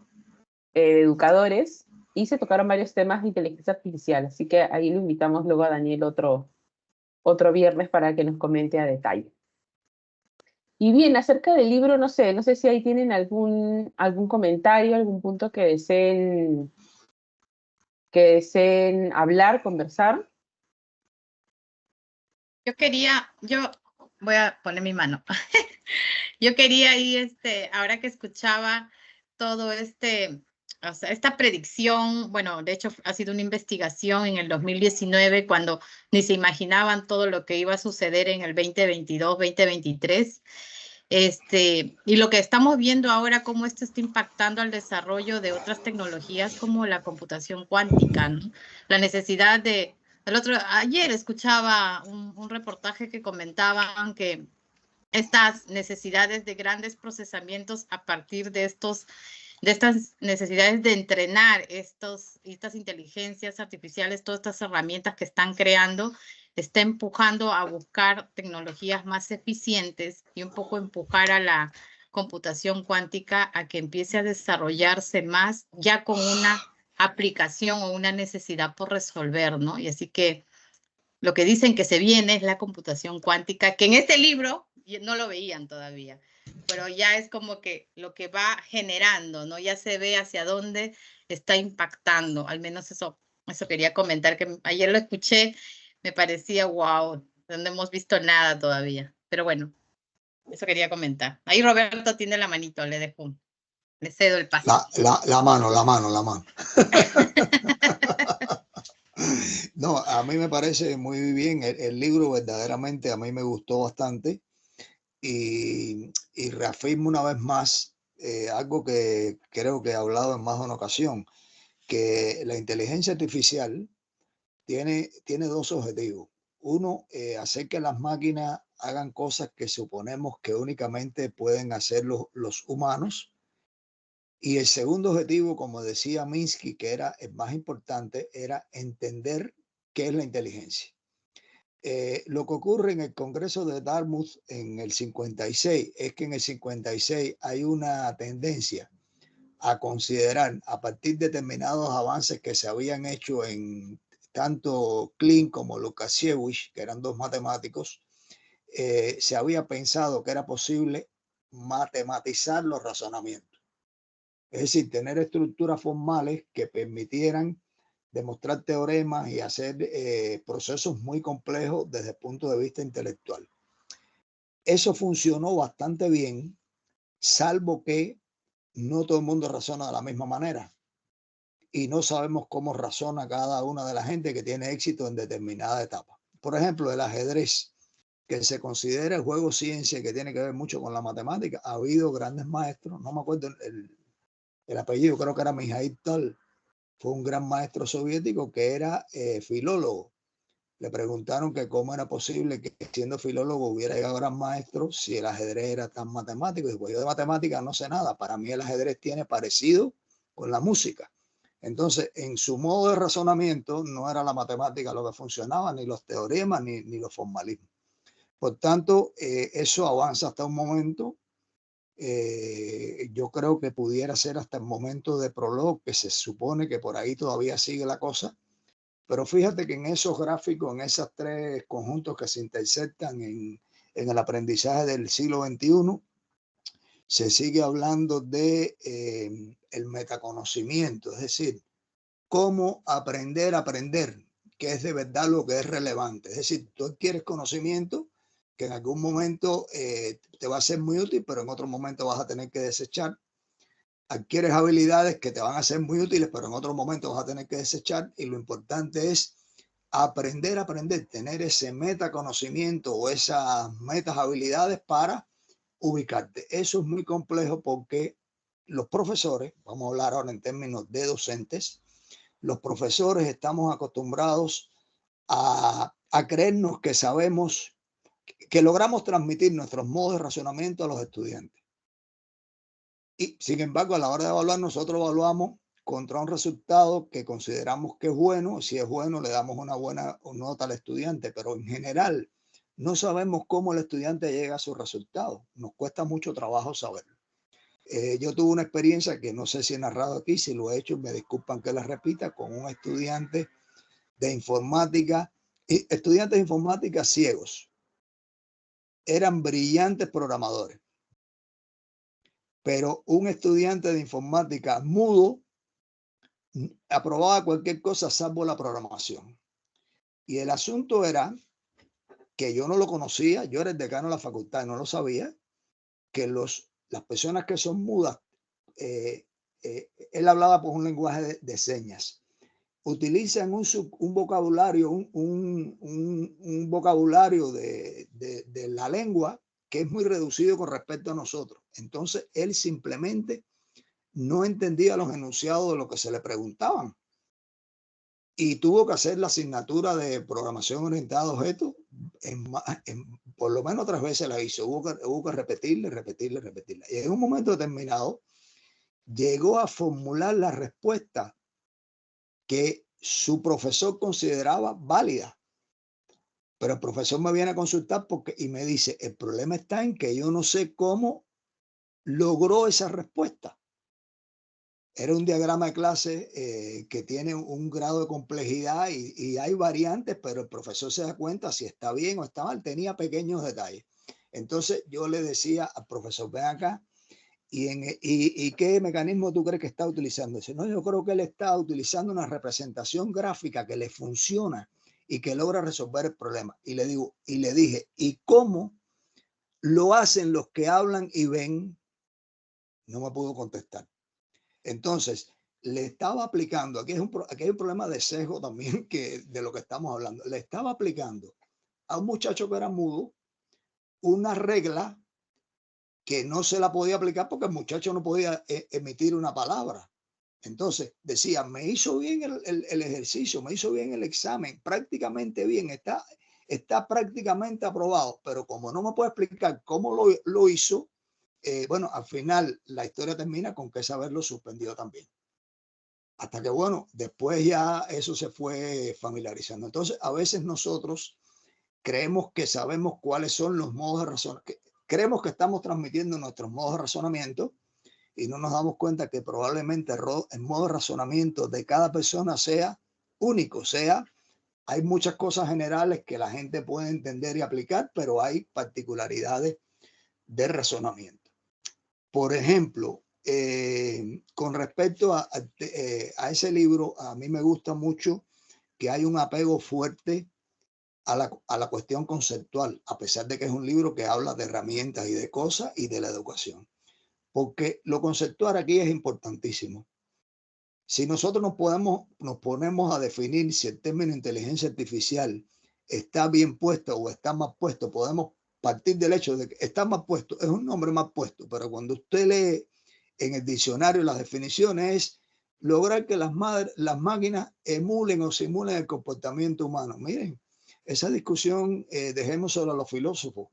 de Educadores y se tocaron varios temas de inteligencia artificial, así que ahí lo invitamos luego a Daniel otro viernes para que nos comente a detalle. Y bien, acerca del libro, no sé si ahí tienen algún comentario, algún punto que deseen hablar, conversar. Yo voy a poner mi mano. Yo quería ir, ahora que escuchaba todo o sea, esta predicción, bueno, de hecho ha sido una investigación en el 2019 cuando ni se imaginaban todo lo que iba a suceder en el 2022, 2023. Y lo que estamos viendo ahora, cómo esto está impactando al desarrollo de otras tecnologías como la computación cuántica, ¿no? La necesidad ayer escuchaba un reportaje que comentaban que estas necesidades de grandes procesamientos a partir de estas necesidades de entrenar estas inteligencias artificiales, todas estas herramientas que están creando, está empujando a buscar tecnologías más eficientes y un poco empujar a la computación cuántica a que empiece a desarrollarse más ya con una aplicación o una necesidad por resolver, ¿no? Y así que lo que dicen que se viene es la computación cuántica, que en este libro no lo veían todavía, pero ya es como que lo que va generando, ¿no? Ya se ve hacia dónde está impactando, al menos eso quería comentar, que ayer lo escuché, me parecía, wow, no hemos visto nada todavía, pero bueno, eso quería comentar. Ahí Roberto tiene la manito, le cedo el paso. La mano. No, a mí me parece muy bien. El libro verdaderamente a mí me gustó bastante y reafirmo una vez más algo que creo que he hablado en más de una ocasión, que la inteligencia artificial tiene dos objetivos. Uno, hacer que las máquinas hagan cosas que suponemos que únicamente pueden hacer los humanos. Y el segundo objetivo, como decía Minsky, que era el más importante, era entender qué es la inteligencia. Lo que ocurre en el Congreso de Dartmouth en el 56 es que en el 56 hay una tendencia a considerar, a partir de determinados avances que se habían hecho en tanto Klein como Lukasiewicz, que eran dos matemáticos, se había pensado que era posible matematizar los razonamientos. Es decir, tener estructuras formales que permitieran demostrar teoremas y hacer procesos muy complejos desde el punto de vista intelectual. eso funcionó bastante bien, salvo que no todo el mundo razona de la misma manera. Y no sabemos cómo razona cada una de la gente que tiene éxito en determinada etapa. Por ejemplo, el ajedrez, que se considera el juego ciencia, que tiene que ver mucho con la matemática. Ha habido grandes maestros, no me acuerdo el apellido, creo que era Mikhail Tal, fue un gran maestro soviético que era filólogo. Le preguntaron que cómo era posible que siendo filólogo hubiera llegado a gran maestro si el ajedrez era tan matemático. Y dijo, yo de matemática no sé nada, para mí el ajedrez tiene parecido con la música. Entonces, en su modo de razonamiento no era la matemática lo que funcionaba, ni los teoremas, ni los formalismos. Por tanto, eso avanza hasta un momento. Yo creo que pudiera ser hasta el momento de Prolog, que se supone que por ahí todavía sigue la cosa. Pero fíjate que en esos gráficos, en esos tres conjuntos que se intersectan en el aprendizaje del siglo XXI, se sigue hablando de el metaconocimiento, es decir, cómo aprender a aprender, que es de verdad lo que es relevante. Es decir, tú adquieres conocimiento que en algún momento te va a ser muy útil, pero en otro momento vas a tener que desechar. Adquieres habilidades que te van a ser muy útiles, pero en otro momento vas a tener que desechar. Y lo importante es aprender a aprender, tener ese metaconocimiento o esas metas habilidades para ubicarte. Eso es muy complejo porque los profesores, vamos a hablar ahora en términos de docentes, los profesores estamos acostumbrados a creernos que sabemos, que logramos transmitir nuestros modos de razonamiento a los estudiantes. Y sin embargo, a la hora de evaluar, nosotros evaluamos contra un resultado que consideramos que es bueno. Si es bueno, le damos una buena nota al estudiante, pero en general no sabemos cómo el estudiante llega a su resultado. Nos cuesta mucho trabajo saberlo. Yo tuve una experiencia que no sé si he narrado aquí, si lo he hecho, me disculpan que la repita, con un estudiante de informática, estudiantes de informática ciegos. Eran brillantes programadores, pero un estudiante de informática mudo aprobaba cualquier cosa salvo la programación. Y el asunto era que yo no lo conocía, yo era el decano de la facultad y no lo sabía, que las personas que son mudas, él hablaba por un lenguaje de señas, utilizan un vocabulario, un vocabulario de la lengua que es muy reducido con respecto a nosotros. Entonces, él simplemente no entendía los enunciados de lo que se le preguntaban. Y tuvo que hacer la asignatura de programación orientada a objetos, por lo menos 3 veces la hizo. Hubo que repetirla. Y en un momento determinado llegó a formular la respuesta que su profesor consideraba válida. Pero el profesor me viene a consultar y me dice, el problema está en que yo no sé cómo logró esa respuesta. Era un diagrama de clase que tiene un grado de complejidad y hay variantes, pero el profesor se da cuenta si está bien o está mal. Tenía pequeños detalles. Entonces yo le decía al profesor, ven acá, ¿y qué mecanismo tú crees que está utilizando? Dice, no, yo creo que él está utilizando una representación gráfica que le funciona y que logra resolver el problema. Y le dije, ¿y cómo lo hacen los que hablan y ven? No me pudo contestar. Entonces, le estaba aplicando, aquí hay un problema de sesgo también de lo que estamos hablando, le estaba aplicando a un muchacho que era mudo una regla que no se la podía aplicar porque el muchacho no podía emitir una palabra. Entonces decía, me hizo bien el ejercicio, me hizo bien el examen, prácticamente bien, está prácticamente aprobado, pero como no me puede explicar cómo lo hizo, bueno, al final la historia termina con que saberlo suspendido también. Hasta que, bueno, después ya eso se fue familiarizando. Entonces, a veces nosotros creemos que sabemos cuáles son los modos de razonamiento, creemos que estamos transmitiendo nuestros modos de razonamiento y no nos damos cuenta que probablemente el modo de razonamiento de cada persona sea único, hay muchas cosas generales que la gente puede entender y aplicar, pero hay particularidades de razonamiento. Por ejemplo, con respecto a ese libro, a mí me gusta mucho que hay un apego fuerte a la cuestión conceptual, a pesar de que es un libro que habla de herramientas y de cosas y de la educación. Porque lo conceptual aquí es importantísimo. Si nosotros nos ponemos a definir si el término inteligencia artificial está bien puesto o está mal puesto, podemos partir del hecho de que está mal puesto, es un nombre mal puesto, pero cuando usted lee en el diccionario las definiciones es lograr que las máquinas emulen o simulen el comportamiento humano. Miren, esa discusión dejemos solo a los filósofos,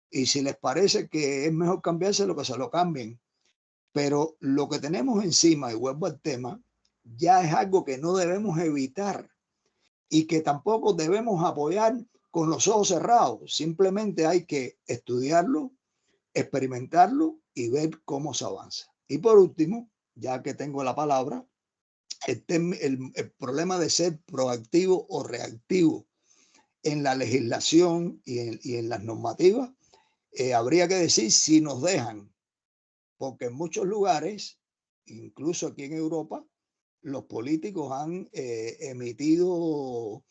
y si les parece que es mejor cambiarse, lo que se lo cambien. Pero lo que tenemos encima, y vuelvo al tema, ya es algo que no debemos evitar y que tampoco debemos apoyar con los ojos cerrados. Simplemente hay que estudiarlo, experimentarlo y ver cómo se avanza. Y por último, ya que tengo la palabra, el problema de ser proactivo o reactivo en la legislación y en las normativas, habría que decir si nos dejan, porque en muchos lugares, incluso aquí en Europa, los políticos han emitido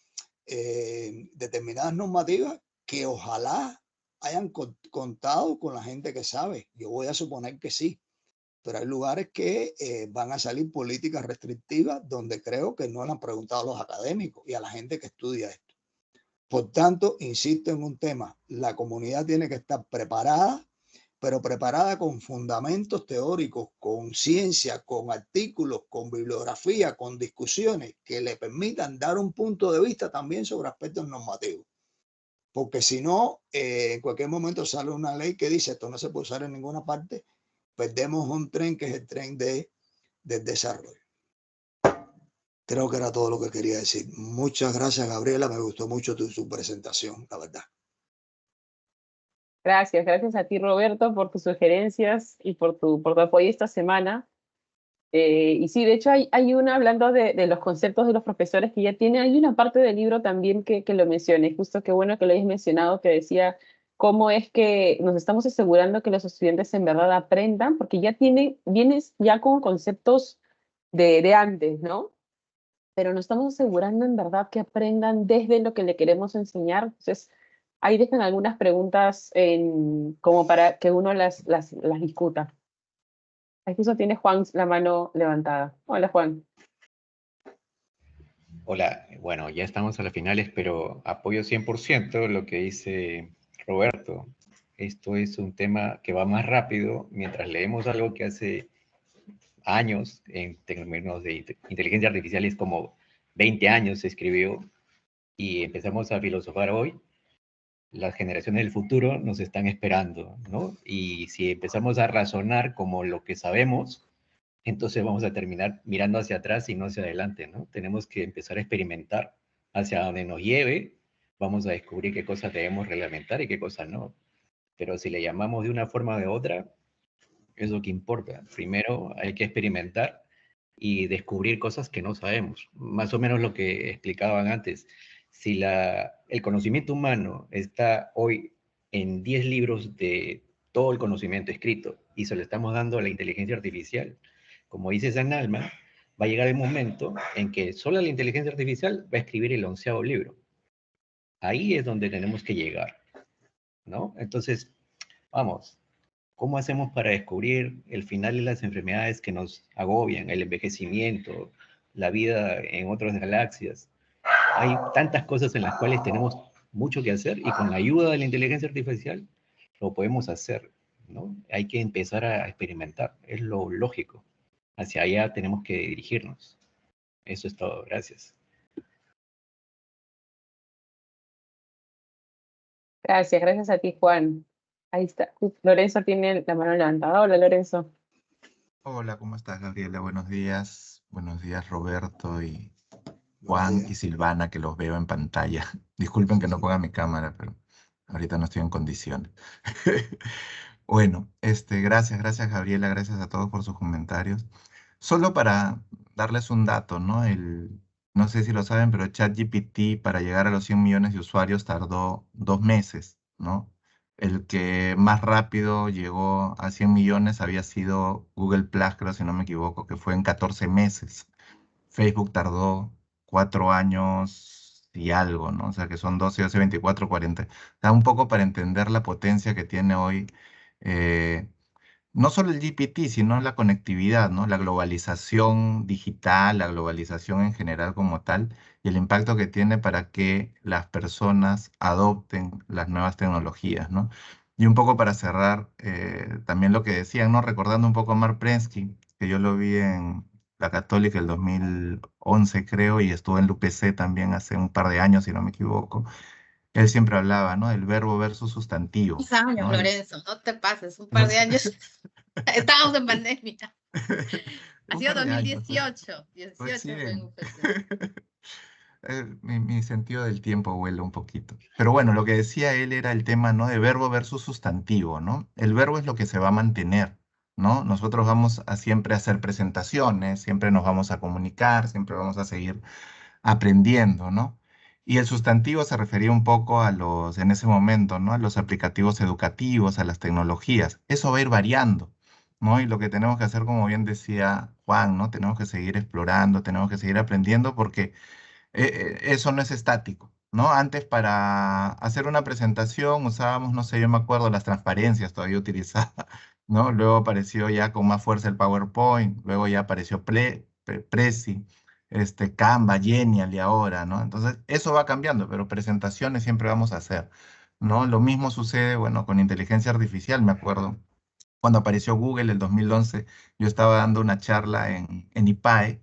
determinadas normativas que ojalá hayan contado con la gente que sabe. Yo voy a suponer que sí, pero hay lugares que van a salir políticas restrictivas donde creo que no le han preguntado a los académicos y a la gente que estudia esto. Por tanto, insisto en un tema, la comunidad tiene que estar preparada, pero preparada con fundamentos teóricos, con ciencia, con artículos, con bibliografía, con discusiones que le permitan dar un punto de vista también sobre aspectos normativos. Porque si no, en cualquier momento sale una ley que dice esto no se puede usar en ninguna parte, perdemos un tren que es el tren del desarrollo. Creo que era todo lo que quería decir. Muchas gracias, Gabriela. Me gustó mucho su presentación, la verdad. Gracias a ti, Roberto, por tus sugerencias y por tu apoyo esta semana. Y sí, de hecho hay una, hablando de los conceptos de los profesores que ya tiene, hay una parte del libro también que lo mencioné, justo qué bueno que lo hayas mencionado, que decía cómo es que nos estamos asegurando que los estudiantes en verdad aprendan, porque ya vienes ya con conceptos de antes, ¿no? Pero nos estamos asegurando en verdad que aprendan desde lo que le queremos enseñar. Entonces, ahí dejan algunas preguntas como para que uno las discuta. Ahí justo tiene Juan la mano levantada. Hola, Juan. Hola, bueno, ya estamos a las finales, pero apoyo 100% lo que dice Roberto. Esto es un tema que va más rápido mientras leemos algo que hace años, en términos de inteligencia artificial, es como 20 años se escribió y empezamos a filosofar hoy. Las generaciones del futuro nos están esperando, ¿no? Y si empezamos a razonar como lo que sabemos, entonces vamos a terminar mirando hacia atrás y no hacia adelante, ¿no? Tenemos que empezar a experimentar hacia donde nos lleve, vamos a descubrir qué cosas debemos reglamentar y qué cosas no. Pero si le llamamos de una forma o de otra, es lo que importa. Primero hay que experimentar y descubrir cosas que no sabemos. Más o menos lo que explicaban antes. Si el conocimiento humano está hoy en 10 libros de todo el conocimiento escrito y se lo estamos dando a la inteligencia artificial, como dice San Alma, va a llegar el momento en que solo la inteligencia artificial va a escribir el 11º libro. Ahí es donde tenemos que llegar, ¿no? Entonces, vamos, ¿cómo hacemos para descubrir el final de las enfermedades que nos agobian, el envejecimiento, la vida en otras galaxias? Hay tantas cosas en las cuales tenemos mucho que hacer y con la ayuda de la inteligencia artificial lo podemos hacer, ¿no? Hay que empezar a experimentar, es lo lógico. Hacia allá tenemos que dirigirnos. Eso es todo, gracias. Gracias a ti, Juan. Ahí está. Lorenzo tiene la mano levantada. Hola, Lorenzo. Hola, ¿cómo estás, Gabriela? Buenos días. Buenos días, Roberto y Juan y Silvana, que los veo en pantalla. Disculpen que no ponga mi cámara, pero ahorita no estoy en condiciones. Bueno, gracias, Gabriela, gracias a todos por sus comentarios. Solo para darles un dato, ¿no? No sé si lo saben, pero ChatGPT para llegar a los 100 millones de usuarios tardó 2 meses, ¿no? El que más rápido llegó a 100 millones había sido Google Plus, creo, si no me equivoco, que fue en 14 meses. Facebook tardó 4 años y algo, ¿no? O sea, que son 12, 24, 40. Da un poco para entender la potencia que tiene hoy, eh, no solo el GPT, sino la conectividad, ¿no? La globalización digital, la globalización en general como tal, y el impacto que tiene para que las personas adopten las nuevas tecnologías, ¿no? Y un poco para cerrar, también lo que decían, ¿no? Recordando un poco a Mark Prensky, que yo lo vi en la Católica el 2011, creo, y estuvo en el UPC también hace un par de años, si no me equivoco. Él siempre hablaba, ¿no? Del verbo versus sustantivo, 2 años, ¿no? Lorenzo, no te pases, un par de años. Estábamos en pandemia. Ha Un sido par de años. 2018. 18 fue en Recién. UPC. Mi sentido del tiempo vuela un poquito. Pero bueno, lo que decía él era el tema, ¿no? De verbo versus sustantivo, ¿no? El verbo es lo que se va a mantener, ¿no? Nosotros vamos a siempre hacer presentaciones, siempre nos vamos a comunicar, siempre vamos a seguir aprendiendo, ¿no? Y el sustantivo se refería un poco a los, en ese momento, ¿no? A los aplicativos educativos, a las tecnologías. Eso va a ir variando, ¿no? Y lo que tenemos que hacer, como bien decía Juan, ¿no? Tenemos que seguir explorando, tenemos que seguir aprendiendo porque eso no es estático, ¿no? Antes para hacer una presentación usábamos, no sé, yo me acuerdo, las transparencias todavía utilizaba, ¿no? Luego apareció ya con más fuerza el PowerPoint, luego ya apareció Prezi, Canva, Genial y ahora, ¿no? Entonces, eso va cambiando, pero presentaciones siempre vamos a hacer, ¿no? Lo mismo sucede, bueno, con inteligencia artificial, me acuerdo. Cuando apareció Google el 2011, yo estaba dando una charla en IPAE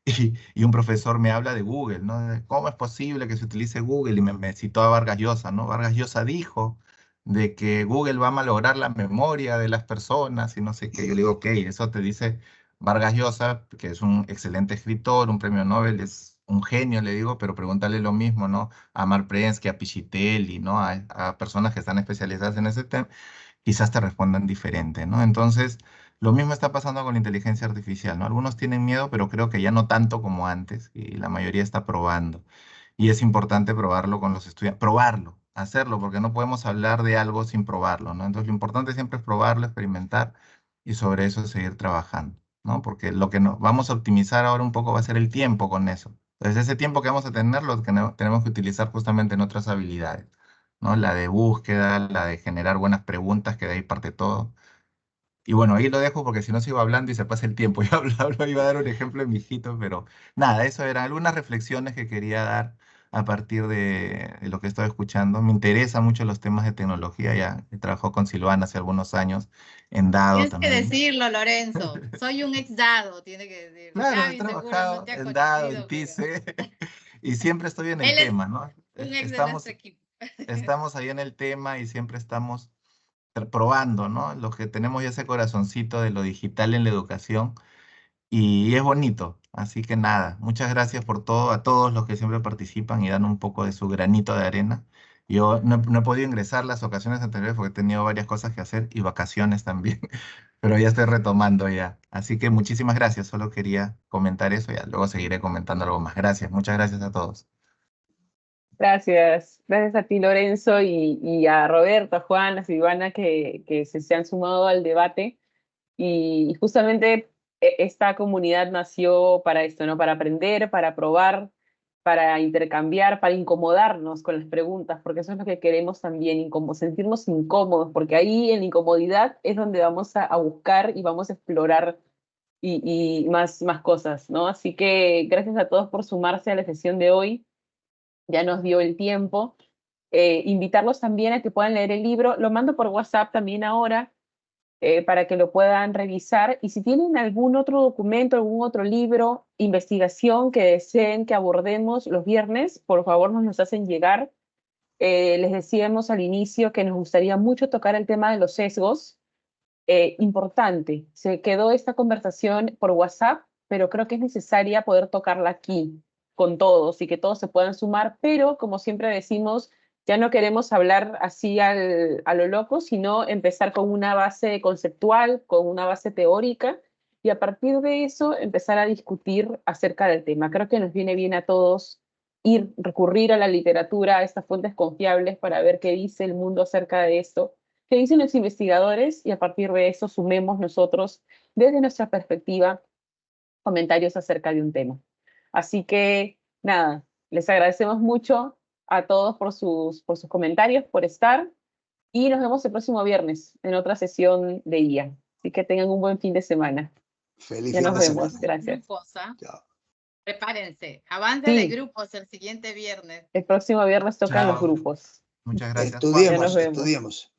y un profesor me habla de Google, ¿no? De ¿cómo es posible que se utilice Google? Y me citó a Vargas Llosa, ¿no? Vargas Llosa dijo de que Google va a malograr la memoria de las personas y no sé qué. Yo le digo, ok, eso te dice Vargas Llosa, que es un excelente escritor, un premio Nobel, es un genio, le digo, pero pregúntale lo mismo, ¿no? A Mark Prensky, a Pichitelli, ¿no? A personas que están especializadas en ese tema, quizás te respondan diferente, ¿no? Entonces, lo mismo está pasando con la inteligencia artificial, ¿no? Algunos tienen miedo, pero creo que ya no tanto como antes, y la mayoría está probando. Y es importante probarlo con los estudiantes, probarlo, hacerlo, porque no podemos hablar de algo sin probarlo, ¿no? Entonces, lo importante siempre es probarlo, experimentar, y sobre eso seguir trabajando, ¿no? Porque lo que nos vamos a optimizar ahora un poco va a ser el tiempo con eso. Entonces, ese tiempo que vamos a tener lo que tenemos que utilizar justamente en otras habilidades, ¿no? La de búsqueda, la de generar buenas preguntas, que de ahí parte todo. Y bueno, ahí lo dejo porque si no sigo hablando y se pasa el tiempo. Yo hablaba, iba a dar un ejemplo de mi hijito, pero nada, eso eran algunas reflexiones que quería dar a partir de lo que estoy escuchando. Me interesan mucho los temas de tecnología, ya he trabajado con Silvana hace algunos años, en Dado Tienes que también. decirlo, Lorenzo. Soy un ex dado, tiene que decirlo. Claro, he Gaby seguro no trabajado te ha en Dado, en conocido, pero TICE, y siempre estoy en el él es tema, ¿no? un ex de nuestro Estamos, equipo. estamos ahí en el tema y siempre estamos probando, ¿no? Los que tenemos ya ese corazoncito de lo digital en la educación y es bonito. Así que nada, muchas gracias por todo, a todos los que siempre participan y dan un poco de su granito de arena. Yo no he podido ingresar las ocasiones anteriores porque he tenido varias cosas que hacer y vacaciones también, pero ya estoy retomando ya. Así que muchísimas gracias, solo quería comentar eso, ya luego seguiré comentando algo más. Gracias, muchas gracias a todos. Gracias. Gracias a ti, Lorenzo, y a Roberto, a Juan, a Silvana, que se han sumado al debate. Y justamente esta comunidad nació para esto, ¿no? Para aprender, para probar, para intercambiar, para incomodarnos con las preguntas, porque eso es lo que queremos también, sentirnos incómodos, porque ahí en la incomodidad es donde vamos a buscar y vamos a explorar y más cosas, ¿no? Así que gracias a todos por sumarse a la sesión de hoy. Ya nos dio el tiempo. Invitarlos también a que puedan leer el libro. Lo mando por WhatsApp también ahora para que lo puedan revisar. Y si tienen algún otro documento, algún otro libro, investigación que deseen que abordemos los viernes, por favor nos los hacen llegar. Les decíamos al inicio que nos gustaría mucho tocar el tema de los sesgos. Importante, se quedó esta conversación por WhatsApp, pero creo que es necesaria poder tocarla aquí con todos y que todos se puedan sumar, pero como siempre decimos, ya no queremos hablar así a lo loco, sino empezar con una base conceptual, con una base teórica, y a partir de eso empezar a discutir acerca del tema. Creo que nos viene bien a todos recurrir a la literatura, a estas fuentes confiables para ver qué dice el mundo acerca de esto, qué dicen los investigadores, y a partir de eso sumemos nosotros desde nuestra perspectiva comentarios acerca de un tema. Así que, nada, Les agradecemos mucho a todos por sus comentarios, por estar, y nos vemos el próximo viernes en otra sesión de IA. Así que tengan un buen fin de semana. Feliz Ya fin nos de vemos. semana. Gracias. Grupos, ¿ah? Chao. Prepárense. Avance de Sí. grupos el siguiente viernes. El próximo viernes tocan los Chao. grupos. Muchas gracias, Juan. Ya nos Estudiemos, vemos. estudiemos.